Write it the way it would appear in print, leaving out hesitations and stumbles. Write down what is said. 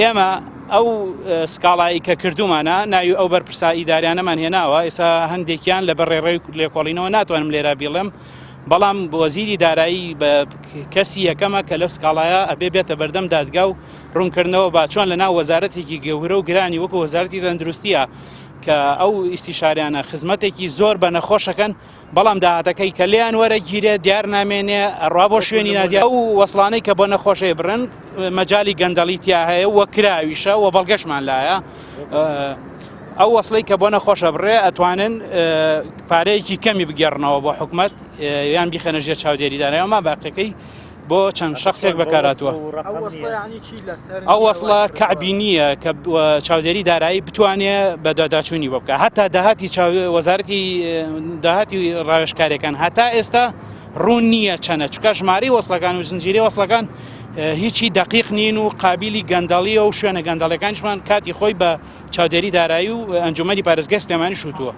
ئێمە ئەو سکاڵایی کە کردومانە ناوی ئەو بەرپرسا ئیداریانەمان هێناوە، ئێستا هەندێکیان لە بەڕێڕەوی لێکۆڵینەوە ناتوانم لێرە بیڵێم، بەڵام وەزیری دارایی بە کەسی یەکەمە کە لەو سکاڵایە ئەبێ بێتە بەردەم دادگا و ڕوونکردنەوە با چۆن لەناو وەزارەتێکی گەورە و گرانی وەکو وەزارەتی تەندروستیە کە ئەو ئیسیشاریانە خزمەتێکی زۆر بە نەخۆشەکەن، بەڵام داهاتەکەی کە لێیان وەرەگیرێ دیار نامێنێ ئەڕوا بۆ شوێنی نادیا ئەو وەسڵانەی کە بۆ نەخۆشەی بڕن مەجای گەندەڵی تیا هەیە وە کراویشە و بەڵگەشمان لایە ئەو وەسڵی کە بۆ نەخۆشە بڕێ ئەتوانن پارەیەکی کەمی بگێڕنەوە بۆ حکومەت یان بیخەنە ژێر چاودێریدانەوە ما باقیەکەی بۆ چەند شخصێک بەکاراتوە. ئەو وەسڵە کەعبی نییە کە چاودێری دارایی بتوانێت بە داداچوونی بۆ بکە، هەتا داهاتی وەزارەتی داهاتی ڕاوێژکارەکان هەتا ئێستا ڕوون نییە چەنە، چکە ژماری وەسڵەکان و زنجیرەی وەسڵەکان هیچی دقیق نین و قابلی گەندەڵیە و شوێنە گەندەڵەکانیشمان کاتی خۆی بە چاودێری دارایی و ئەنجومەنی پارێزگای سلێمانی شوتووە.